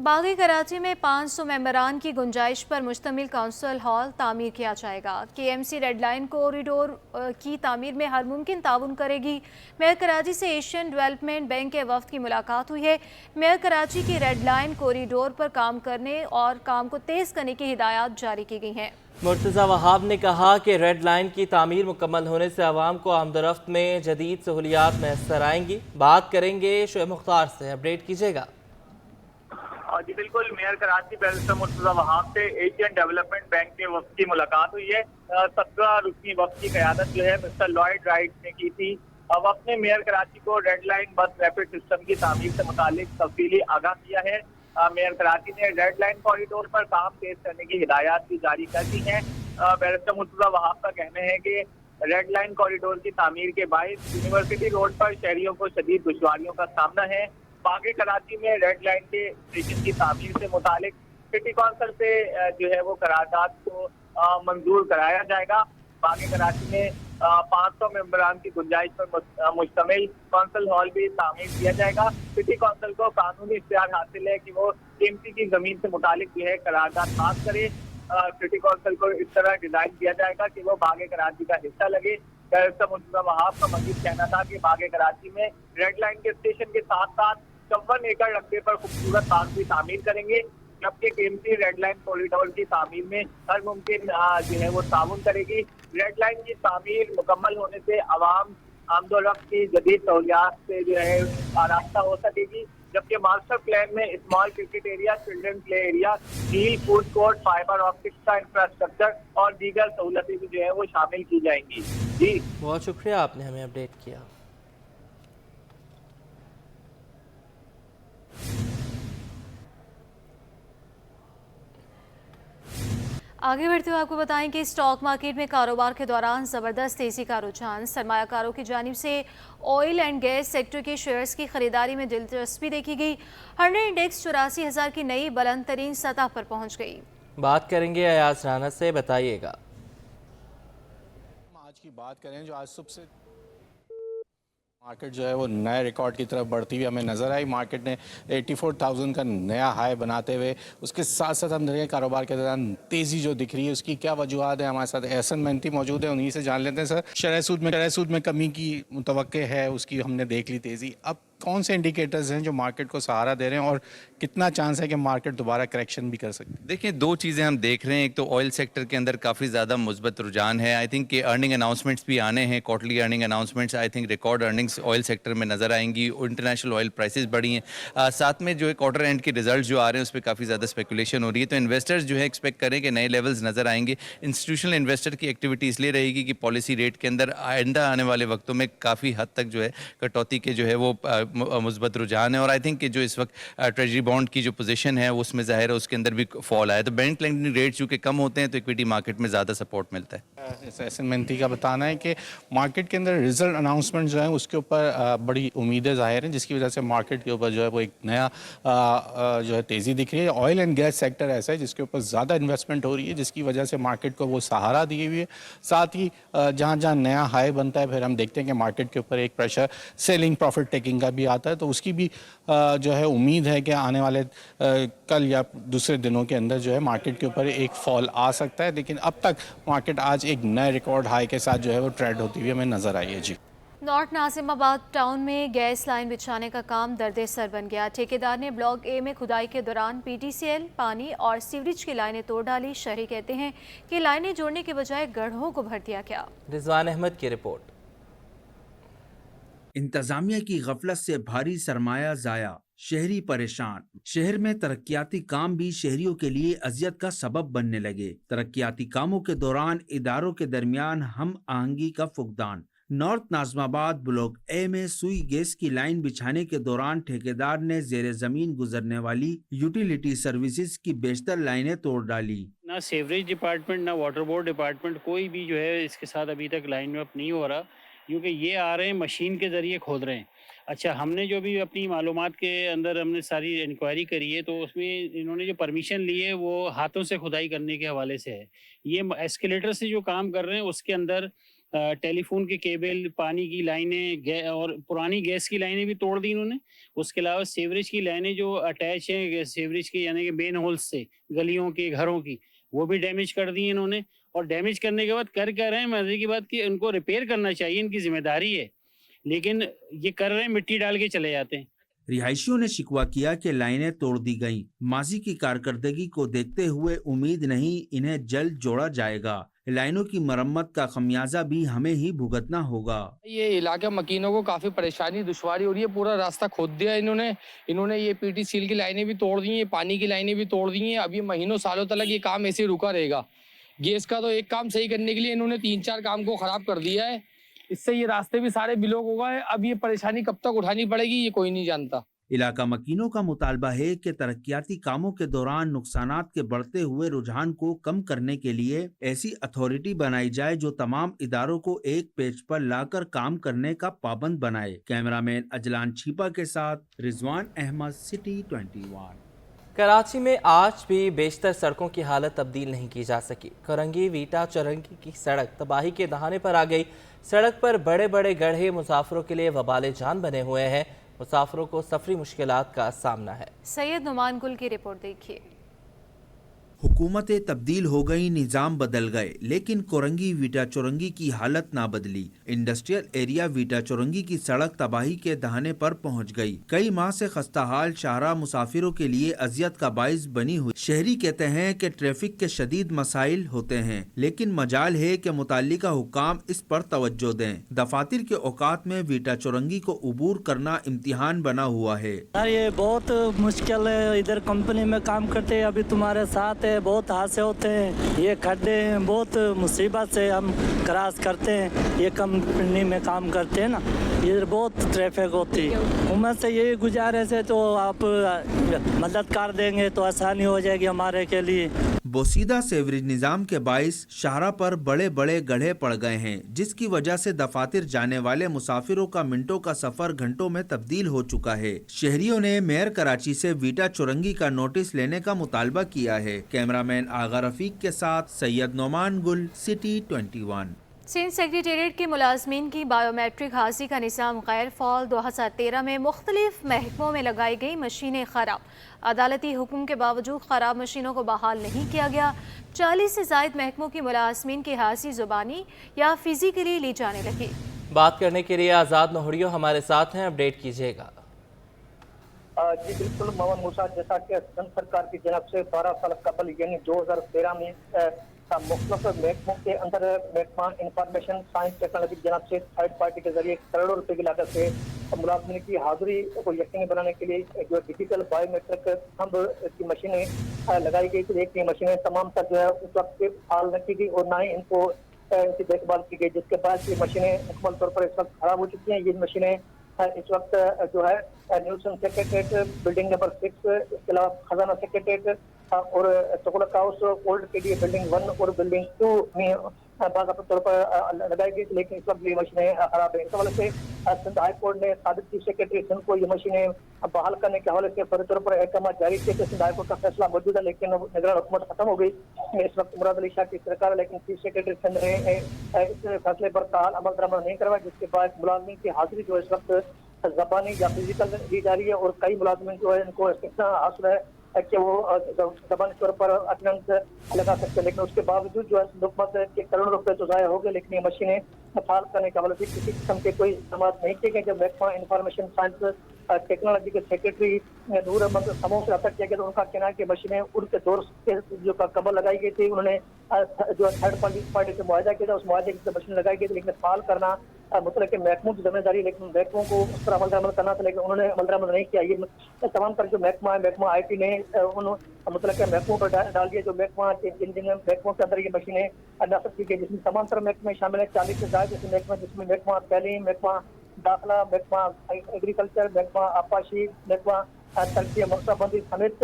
बागी कराची में 500 मेंबरान की गुंजाइश पर मुश्तमिल काउंसिल हॉल तामीर किया जाएगा। KMC रेड लाइन कॉरिडोर की तामीर में हर मुमकिन ताउन करेगी। मेयर कराची से एशियन डेवलपमेंट बैंक के वफ्द की मुलाकात हुई है। मेयर कराची की रेड लाइन कॉरिडोर पर काम करने और काम को तेज़ करने की हिदायत जारी की गई हैं। मुर्तज़ा वहाब ने कहा कि रेड लाइन की तामीर मुकम्मल होने से आवाम को आमदोरफ्त में जदीद सहूलियात मैसर आएंगी। बात करेंगे शोएब मुख्तार से, अपडेट कीजिएगा। जी बिल्कुल, मेयर कराची बैरिस्टर मुर्तज़ा वहाब से एशियन डेवलपमेंट बैंक के वफ्द की मुलाकात हुई है। 17 रुकनी वफ्द की क़यादत जो है मिस्टर लॉयड राइट ने की थी। वफ्द ने मेयर कराची को रेड लाइन बस रैपिड सिस्टम की तामीर से मुतालिक तफसीली आगाह किया है। मेयर कराची ने रेड लाइन कॉरिडोर पर काम तेज करने की हिदायत भी जारी कर दी हैं। बैरिस्टर मुर्तज़ा वहाब का कहना है कि रेड लाइन कॉरिडोर की तामीर के बायस यूनिवर्सिटी रोड पर शहरियों को शदीद दुश्वारियों का सामना है। बागी कराची में रेड लाइन के स्टेशन की तामीर से मुतालिक सिटी कौंसिल से जो है वो करारदाद को मंजूर कराया जाएगा। बागी कराची में 500 मेंबरान की गुंजाइश पर मुश्तमिल कौंसिल हॉल भी तामीर किया जाएगा। सिटी कौंसिल को कानूनी इख्तियार हासिल है कि वो KMC की जमीन से मुतालिक जो है करारदाद पास करे। सिटी कौंसिल को इस तरह डिजाइन किया जाएगा कि वो बागी कराची का हिस्सा लगे। बैरिस्टर मुर्तज़ा वहाब का मजीद कहना था कि बागी कराची में रेड लाइन के स्टेशन के साथ साथ 54 एकड़ रकबे पर खूबसूरत पार्क भी तामीर करेंगे, जबकि KMC रेड लाइन कॉरिडोर की तामीर में हर मुमकिन जो है वो ताउन करेगी। रेड लाइन की तामीर मुकम्मल होने से आवाम आमदोरफ्त की जदीद सहूलियात से जो है आरास्ता हो सकेगी, जबकि मास्टर प्लान में small cricket area, children play area, झील, फूड कोर्ट, फाइबर ऑप्टिक्स का इंफ्रास्ट्रक्चर और दीगर सहूलतें भी जो है वो शामिल की जाएंगी। जी बहुत शुक्रिया, आपने हमें अपडेट किया। आगे बढ़ते हुए आपको बताएं कि स्टॉक मार्केट में कारोबार के दौरान ज़बरदस्त तेज़ी का रुझान। सरमायाकारों की जानिब से ऑयल एंड गैस सेक्टर के शेयर्स की खरीदारी में दिलचस्पी देखी गई। हंड्रेड इंडेक्स 84,000 की नई बुलंद तरीन सतह पर पहुंच गई। बात करेंगे अयाज राना से, बताइएगा। आज की बात करें जो आज सुबह से मार्केट जो है वो नए रिकॉर्ड की तरफ बढ़ती हुई हमें नजर आई। मार्केट ने 84,000 का नया हाई बनाते हुए उसके साथ साथ हम देखें कारोबार के दौरान तेजी जो दिख रही है उसकी क्या वजूहत है। हमारे साथ एहसन मेहनती मौजूद है, उन्हीं से जान लेते हैं। सर, शरह सूद में कमी की मुतवक्के है, उसकी हमने देख ली तेजी। अब कौन से इंडिकेटर्स हैं जो मार्केट को सहारा दे रहे हैं और कितना चांस है कि मार्केट दोबारा करेक्शन भी कर सकती है? देखिए, दो चीज़ें हम देख रहे हैं। एक तो ऑयल सेक्टर के अंदर काफ़ी ज़्यादा मुस्बत रुझान है। आई थिंक कि अर्निंग अनाउंसमेंट्स भी आने हैं, quarterly earning announcements. I think record earnings oil sector में नज़र आएंगी। इंटरनेशनल ऑयल प्राइसेस बढ़ी हैं। साथ में जो है क्वार्टर एंड के रिजल्ट जो आ रहे हैं उस पर काफ़ी ज़्यादा स्पेकुलेशन हो रही है। तो इन्वेस्टर्स जो है एक्सपेक्ट करें कि नए लेवल्स नज़र आएंगे। इंस्टीट्यूशनल इन्वेस्टर की एक्टिविटी इसलिए रहेगी कि पॉलिसी रेट के अंदर आइंदा आने वाले वक्तों में काफ़ी हद तक जो है कटौती के जो है वो मुस्बत रुझान है। और आई थिंक कि जो इस वक्त ट्रेजरी बॉन्ड की जो पोजीशन है उसमें ज़ाहिर है उसके अंदर भी फॉल आया। तो बैंक लेंडिंग रेट चूँकि कम होते हैं तो इक्विटी मार्केट में ज़्यादा सपोर्ट मिलता है। एहसन मेहनती का बताना है कि मार्केट के अंदर रिजल्ट अनाउंसमेंट जो है उसके ऊपर बड़ी उम्मीदें ज़ाहिर हैं, जिसकी वजह से मार्केट के ऊपर जो है वो एक नया जो है तेज़ी दिख रही है। ऑयल एंड गैस सेक्टर ऐसा है जिसके ऊपर ज़्यादा इन्वेस्टमेंट हो रही है, जिसकी वजह से मार्केट को वो सहारा दी हुई है। साथ ही जहाँ जहाँ नया हाई बनता है फिर हम देखते हैं कि मार्केट के ऊपर एक प्रेशर सेलिंग प्रॉफिट टेकिंग का भी आता है। तो उसकी भी जो है उम्मीद है कि आने वाले कल या दूसरे दिनों के अंदर जो है मार्केट के ऊपर एक फॉल आ सकता है। लेकिन अब तक मार्केट आज एक नए रिकॉर्ड हाई के साथ जो है वो ट्रेड होती हुई हमें नजर आई है। जी, नॉर्थ नाजिमाबाद टाउन में गैस लाइन बिछाने का काम दर्दे सर बन गया। ठेकेदार ने ब्लॉक A में खुदाई के दौरान PTCL, पानी और सीवरेज की लाइनें तोड़ डाली। शहरी कहते हैं कि लाइनें जोड़ने के बजाय गड्ढों को भर दिया गया। रिजवान अहमद की रिपोर्ट। इंतजामिया की गफलत से भारी सरमाया जाया, शहरी परेशान। शहर में तरक्याती काम भी शहरियों के लिए अजियत का सबब बनने लगे। तरक्याती कामों के दौरान इदारों के दरमियान हम आहंगी का फुकदान। नॉर्थ नाज़िमाबाद ब्लॉक A में सुई गैस की लाइन बिछाने के दौरान ठेकेदार ने जेर जमीन गुजरने वाली यूटिलिटी सर्विसेज की बेशतर लाइनें तोड़ डाली। ना सेवरेज डिपार्टमेंट ना वाटर बोर्ड डिपार्टमेंट कोई भी जो है इसके साथ अभी तक लाइन अप नहीं हो रहा, क्योंकि ये आ रहे हैं मशीन के ज़रिए खोद रहे हैं। अच्छा, हमने जो भी अपनी मालूमात के अंदर हमने सारी इंक्वायरी करी है तो उसमें इन्होंने जो परमिशन ली है वो हाथों से खुदाई करने के हवाले से है। ये एस्केलेटर से जो काम कर रहे हैं उसके अंदर टेलीफोन के केबल, पानी की लाइनें और पुरानी गैस की लाइनें भी तोड़ दी इन्होंने। उसके अलावा सीवरेज की लाइनें जो अटैच हैं सीवरेज की यानी कि मेन होल्स से गलियों की, घरों की, वो भी डैमेज कर दी इन्होंने। और डैमेज करने के बाद कर क्या रहे हैं, मजे की बात कि इनको रिपेयर करना चाहिए, इनकी जिम्मेदारी है, लेकिन ये कर रहे हैं, मिट्टी डाल के चले जाते हैं। रिहायशियों ने शिकवा किया कि लाइनें तोड़ दी गईं। माजी की कारकर्दगी को देखते हुए उम्मीद नहीं इन्हें जल्द जोड़ा जाएगा। लाइनों की मरम्मत का खमियाजा भी हमें ही भुगतना होगा। ये इलाके मकीनों को काफी परेशानी दुश्वारी हो रही है। पूरा रास्ता खोद दिया इन्होंने ये पीटी सील की लाइनें भी तोड़ दी हैं, पानी की लाइनें भी तोड़ दी हैं। अब ये महीनों सालों तक ये काम ऐसे रुका रहेगा। गैस का तो एक काम सही करने के लिए इन्होंने 3-4 काम को खराब कर दिया है। इससे ये रास्ते भी सारे ब्लॉक हो गए। अब ये परेशानी कब तक उठानी पड़ेगी ये कोई नहीं जानता। इलाका मकीनों का मुतालबा है कि तरक्याती कामों के दौरान नुकसानात के बढ़ते हुए रुझान को कम करने के लिए ऐसी अथॉरिटी बनाई जाए जो तमाम इदारों को एक पेज पर लाकर काम करने का पाबंद बनाए। कैमरामैन अजलान छीपा के साथ रिजवान अहमद, सिटी 21। कराची में आज भी बेशतर सड़कों की हालत तब्दील नहीं की जा सकी। करंगी वीटा चरंगी की सड़क तबाही के दहाने पर आ गई। सड़क पर बड़े बड़े गड्ढे मुसाफिरों के लिए वबाले जान बने हुए हैं। मुसाफिरों को सफरी मुश्किलात का सामना है। सैयद नुमान गुल की रिपोर्ट देखिए। हुकूमतें तब्दील हो गई, निज़ाम बदल गए, लेकिन कोरंगी वीटा चौरंगी की हालत ना बदली। इंडस्ट्रियल एरिया वीटा चौरंगी की सड़क तबाही के दहाने पर पहुंच गई। कई माह से खस्ताहाल शाहराह मुसाफिरों के लिए अजियत का बाइस बनी हुई। शहरी कहते हैं कि ट्रैफिक के शदीद मसाइल होते हैं, लेकिन मजाल है कि मुताल्लिका हुक्काम इस पर तवज्जो दें। दफातर के औकात में वीटा चौरंगी को उबूर करना इम्तिहान बना हुआ है। ये बहुत मुश्किल है। इधर कंपनी में काम करते हैं, अभी तुम्हारे साथ बहुत हादसे होते हैं। ये खड्डे हैं, बहुत मुसीबत से हम क्रॉस करते हैं। ये कंपनी में काम करते हैं ना, इधर बहुत ट्रैफिक होती है। उम्मीद से यही गुजारिश है, तो आप मदद कर देंगे तो आसानी हो जाएगी हमारे के लिए। बोसीदा सेवरेज निज़ाम के बाइस शाहरा पर बड़े बड़े गड्ढे पड़ गए हैं, जिसकी वजह से दफातर जाने वाले मुसाफिरों का मिनटों का सफर घंटों में तब्दील हो चुका है। शहरियों ने मेयर कराची से वीटा चौरंगी का नोटिस लेने का मुतालबा किया है। कैमरामैन आगा रफीक के साथ सैयद नोमान गुल, सिटी 21। सिंध सेक्रेटेरिएट के मुलाजमीन की बायोमेट्रिक हाजिरी का निज़ाम गैर फ़ाल। 2013 में मुख्तलिफ महकमों में लगाई गई मशीनें ख़राब। अदालती हुक्म के बावजूद ख़राब मशीनों को बहाल नहीं किया गया। 40 से ज़ायद महकमों की मुलाजमीन की हाजिरी ज़ुबानी या फिजिकली ली जाने लगी। बात करने के लिए आज़ाद नोहरियो हमारे साथ हैं, अपडेट कीजिएगा। जी बिल्कुल मोहम्मद मूसा, जैसा कि सिंध सरकार की जानब से 12 साल कबल यानी 2013 में मुख्तलिफ महकमों के अंदर महकमा इंफॉर्मेशन साइंस टेक्नोलॉजी की जानब से थर्ड पार्टी के जरिए करोड़ों रुपए की लागत से मुलाजमीन की हाजिरी को यकीनी बनाने के लिए जो डिजिटल बायोमेट्रिक थंब की मशीनें लगाई गई थी। एक मशीनें तमाम तक जो है उस वक्त हाल न की गई और ना ही इनको इनकी देखभाल की गई, जिसके बाद ये मशीनें मुकम्मल तौर पर इस वक्त खराब हो चुकी हैं। ये मशीनें इस वक्त जो है न्यूसन सेक्रेटेरिएट बिल्डिंग नंबर 6, इसके अलावा खजाना सेक्रेटेरिएट और तुगलक हाउस ओल्ड के लिए बिल्डिंग 1 और बिल्डिंग 2 में बाकायदा तौर पर लगाई गई, लेकिन इस वक्त ये मशीनें खराब है। इस हवाले से सिंध हाई कोर्ट ने साबिक चीफ सेक्रेटरी सिंध को ये मशीनें बहाल करने के हवाले से फौरी तौर पर अहकाम जारी किए थे। सिंध हाई कोर्ट का फैसला मौजूद है, लेकिन निगरान हुकूमत खत्म हो गई। इस वक्त मुराद अली शाह की सरकार है, लेकिन चीफ सेक्रेटरी सिंध ने इस फैसले पर ताल अमल दरामद नहीं करवाया, जिसके बाद मुलाजमीन की हाजिरी जो इस वक्त ज़बानी या फिजिकल दी जा रही है। और कई मुलाजमीन जो है इनको इतना हासिल है कि वो ज़बानी तौर पर अटेंडेंस लगा सकते हैं, लेकिन उसके बावजूद जो है हुकूमत के करोड़ों रुपए तो ज़ाया हो गए, लेकिन ये मशीनें फाल करने के हवाले से किसी किस्म के कोई इकदाम नहीं किए गए। जब महकमा इंफॉर्मेशन साइंस टेक्नोलॉजी के सेक्रेटरी नूर अहमद समूह से रब्ता किया गया तो उनका कहना है कि मशीनें उनके दौर के जो कबल लगाई गई थी, उन्होंने जो थर्ड पार्टी से मुआहदा किया था, उस मुआहदे की मशीन लगाई गई थी, लेकिन फाल करना मतलब के महकमों की जिम्मेदारी, लेकिन महकमों को उस पर अमल दरामद करना था, लेकिन उन्होंने अमल दरामद नहीं किया। ये तमाम तर जो महकमा है, महकमा IT ने उन मतलब के महकमों पर डाल दिया, जो महकमा जिन महकमों के अंदर ये मशीनें नस्ब की गई, जिसमें तमाम तर महकमे शामिल है। 40 से ज़्यादा जैसे महकमा, जिसमें महकमा तैलीम, महकमा दाखिला, महकमा एग्रीकल्चर, महकमा आपाशी, महकमा तरक्की मनसूबाबंदी समेत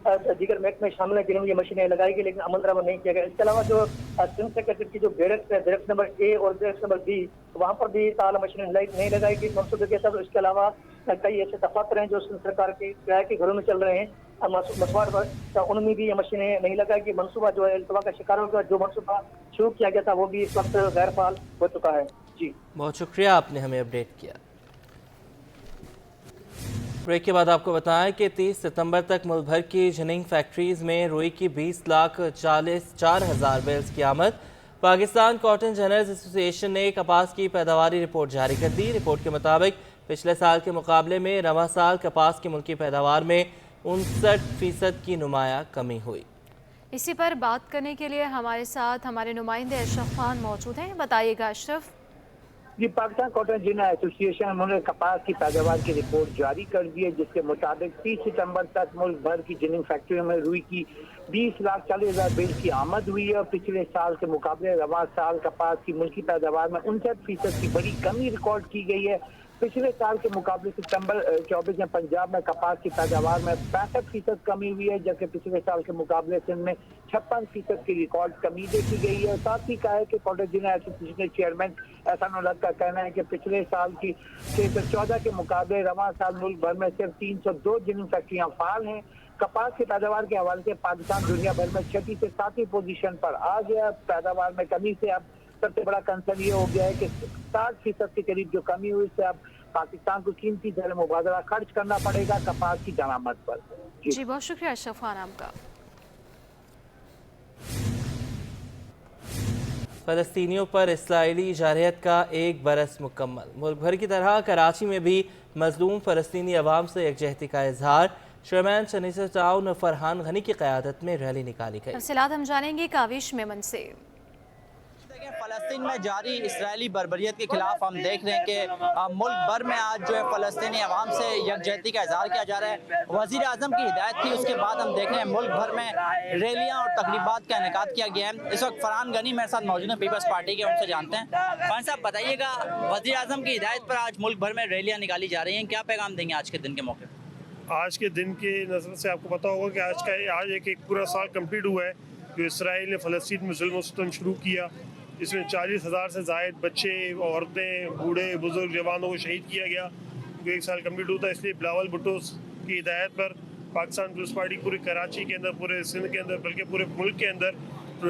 दीगर महकमे शामिल है, जिन्होंने ये मशीनें लगाई गई, लेकिन अमल दरामद नहीं किया गया। इसके अलावा जो सिंध सेक्रेटरी की जो बैरक्स है, बैरक्स नंबर A और बैरक्स नंबर B, वहाँ पर भी ताला मशीनें नहीं लगाई गई मनसूबे के साथ। इसके अलावा कई ऐसे दफातर हैं जो सिंध सरकार के किराए के घरों में चल रहे हैं मसवाड़ पर, उनमें भी ये मशीनें नहीं लगाई गई। मनसूबा जो है इल्तवा का शिकार होगा, जो मनसूबा शुरू किया गया था वो भी इस वक्त गैर फाल हो चुका है। जी बहुत शुक्रिया, आपने हमें अपडेट किया। ब्रेक के बाद आपको बताएं कि 30 सितंबर तक मुल्क भर की जिनिंग फैक्ट्रीज में रुई की 20,44,000 बेल्स की आमद। पाकिस्तान कॉटन जर्नल्स एसोसिएशन ने कपास की पैदावारी रिपोर्ट जारी कर दी। रिपोर्ट के मुताबिक पिछले साल के मुकाबले में रवा साल कपास की मुल्की पैदावार में 59% की नुमाया कमी हुई। इसी पर बात करने के लिए हमारे साथ हमारे नुमाइंदे अशरफ खान मौजूद हैं। बताइएगा अशरफ। जी, पाकिस्तान कॉटन जिना एसोसिएशन उन्होंने कपास की पैदावार की रिपोर्ट जारी कर दी है, जिसके मुताबिक 30 सितंबर तक मुल्क भर की जिनिंग फैक्ट्रियों में रुई की 20,40,000 बेल की आमद हुई है और पिछले साल के मुकाबले रवा साल कपास की मुल्की पैदावार में 59% की बड़ी कमी रिकॉर्ड की गई है। पिछले साल के मुकाबले सितंबर 24 में पंजाब में कपास की पैदावार में 65% कमी हुई है, जबकि पिछले साल के मुकाबले सिंध में 56% की रिकॉर्ड कमी देखी गई है। साथ ही कहा है कि कॉटन जिना एसोसिएशन के चेयरमैन एहसान उल-हक का कहना है कि पिछले साल की 614 के मुकाबले रवां साल मुल्क भर में सिर्फ 302 जिनिंग फैक्ट्रियां फाल हैं। कपास की पैदावार के हवाले से पाकिस्तान दुनिया भर में 6ठी से 7वीं पोजीशन पर आ गया। पैदावार में कमी से अब सबसे बड़ा कंसर्न ये हो गया है कि 60% के करीब जो कमी हुई से अब पाकिस्तान को कीमती दर मुबादला खर्च करना पड़ेगा कपास की दरामद पर। जी बहुत शुक्रिया अशरफ खान आपका। फ़लस्तीनियों पर इसराइली जारहियत का 1 बरस मुकम्मल। मुल्क भर की तरह कराची में भी मजलूम फ़लस्तीनी अवाम से यकजहती का इजहार। चेयरमैन चनीसर टाउन फरहान गनी की क़यादत में रैली निकाली गई। तफसीलात हम जानेंगे काविश मेमन से। फ़लस्तीन में जारी इसराइली बर्बरियत के खिलाफ हम देख रहे हैं कि मुल्क भर में आज जो है फ़लस्तीनी अवाम से यकजहती का इजहार किया जा रहा है। वज़ीर आज़म की हिदायत थी, उसके बाद हम देख रहे हैं मुल्क भर में रैलियाँ और तकरीबात का इनेकाद किया गया है। इस वक्त फरहान गनी मेरे साथ मौजूद हैं, पीपल्स पार्टी के, उनसे जानते हैं। फरहान साहब बताइएगा, वज़ीर आज़म की हिदायत पर आज मुल्क भर में रैलियाँ निकाली जा रही हैं, क्या पैगाम देंगे आज के दिन के मौके पर? आज के दिन के नज़र से आपको पता होगा कि आज एक पूरा साल कंप्लीट हुआ है जो इसराइल ने फ़लस्तीन में ज़ुल्म व सितम शुरू किया। इसमें 40,000 से ज़ायद बच्चे, औरतें, बूढ़े, बुजुर्ग, जवानों को शहीद किया गया। जो 1 साल कंप्लीट होता है, इसलिए बिलावल भुट्टो की हिदायत पर पाकिस्तान पीपल्स पार्टी पूरे कराची के अंदर, पूरे सिंध के अंदर, बल्कि पूरे मुल्क के अंदर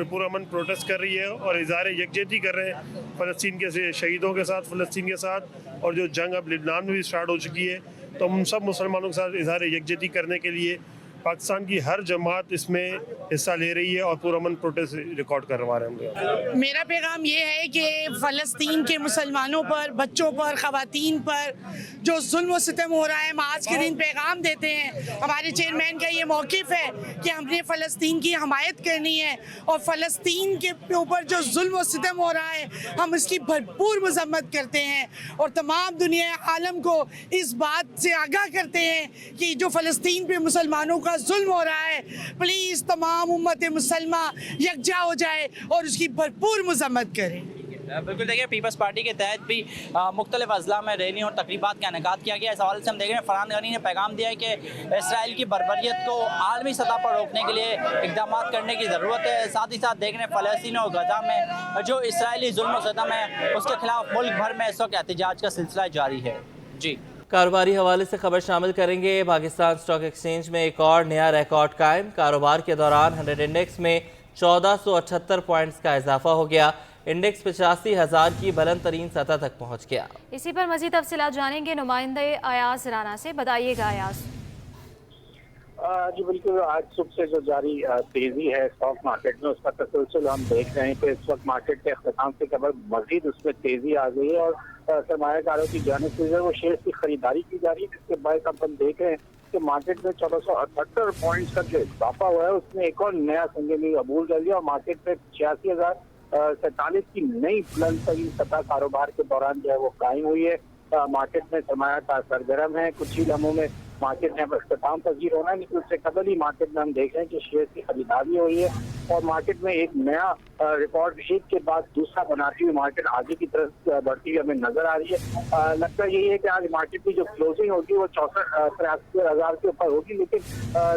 पूरा अमन प्रोटेस्ट कर रही है और इज़हार यकजहती कर रहे हैं फ़लस्तीन के शहीदों के साथ, फ़लस्तीन के साथ। और जो जंग अब लिबनान में भी स्टार्ट हो चुकी है, तो हम सब मुसलमानों के साथ इज़हार यकजहती करने के लिए पाकिस्तान की हर जमात इसमें हिस्सा ले रही है और पुरअमन प्रोटेस्ट रिकॉर्ड करवा रहे हैं। मेरा पैगाम ये है कि फ़लस्तीन के मुसलमानों पर, बच्चों पर, ख़वातीन पर जो जुल्म व सितम हो रहा है, हम आज के दिन पैगाम देते हैं। हमारे चेयरमैन का ये मौक़िफ़ है कि हमने फ़लस्तीन की हमायत करनी है और फ़लस्तीन के ऊपर जो जुल्म व सितम हो रहा है हम इसकी भरपूर मज़म्मत करते हैं और तमाम दुनिया आलम को इस बात से आगाह करते हैं कि जो फ़लस्तीन पे मुसलमानों का जुल्म हो रहा है, प्लीज़ तमाम उम्मत मुसलमा यकजा हो जाए और उसकी भरपूर मज़म्मत करें। बिल्कुल, देखिए पीपल्स पार्टी के तहत भी मुख्तलिफ अजला में रैलियों और तकरीबात का इनेकाद किया गया। इस हवाले से हम देख रहे हैं फरहान गनी ने पैगाम दिया है कि इसराइल की बर्बरियत को आलमी सतह पर रोकने के लिए इक़दाम करने की ज़रूरत है। साथ ही साथ देख रहे हैं फ़लस्तीन और गजा में जो इसराइली जुल्म व सितम है उसके खिलाफ मुल्क भर में इस वक्त एहतजाज का सिलसिला जारी है। जी, कारोबारी हवाले से खबर शामिल करेंगे। पाकिस्तान स्टॉक एक्सचेंज में एक और नया रिकॉर्ड कायम। कारोबार के दौरान 100 इंडेक्स में 1478 पॉइंट्स का इजाफा हो गया। इंडेक्स 85,000 की बुलंद तरीन सतह तक पहुंच गया। इसी पर मजीद तफसीलात जानेंगे नुमाइंदे अयाज राना से। बताइएगा अयाज। जी बिल्कुल, आज सुबह से जो जारी तेजी है स्टॉक मार्केट में उसका तसलसल हम देख रहे हैं कि इस वक्त मार्केट के अख्ताम से कबल मजीद उसमें तेजी आ गई है और सरमायाकारों की जानिब से वो शेयर की खरीदारी की जा रही है, जिसके बाद अब हम देख रहे हैं कि मार्केट में 1478 पॉइंट्स का जो इजाफा हुआ है उसमें एक और नया संगीनी अबूल कर लिया और मार्केट में 86,047 की नई बुलंद तरीन सतह कारोबार के दौरान जो है वो कायम हुई है। मार्केट में सरमायाकार सरगर्म है। कुछ ही लम्हों में मार्केट में अब अख्ताम पजीर होना है, लेकिन उससे कबल ही मार्केट में हम देख रहे हैं कि शेयर की खरीदारी हुई है और मार्केट में एक नया रिकॉर्ड एक के बाद दूसरा बनाती हुई मार्केट आगे की तरफ बढ़ती हुई हमें नजर आ रही है। लगता यही है कि आज मार्केट की जो क्लोजिंग होगी वो 63,000 के ऊपर होगी, लेकिन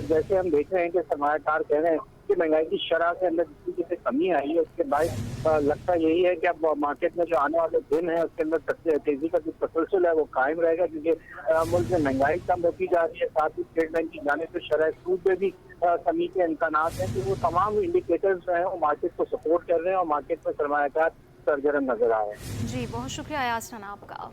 जैसे हम देख रहे हैं कि सरमायाकार कह रहे हैं कि महंगाई की शरह के अंदर जिस तरीके से कमी आई है उसके बाद लगता यही है कि अब मार्केट में जो आने वाले दिन है उसके अंदर तेजी का जो तसलसल है वो कायम रहेगा, क्योंकि मुल्क में महंगाई कम होती जा रही है, साथ ही स्टेट बैंक की जाने से शरह सूद में भी कमी के इम्कानात हैं। तो वो तमाम इंडिकेटर्स जो हैं वो मार्केट को सपोर्ट कर रहे हैं और मार्केट में सरमायाकार सरगर्म नजर आ रहे हैं। जी बहुत शुक्रिया यासरन आपका।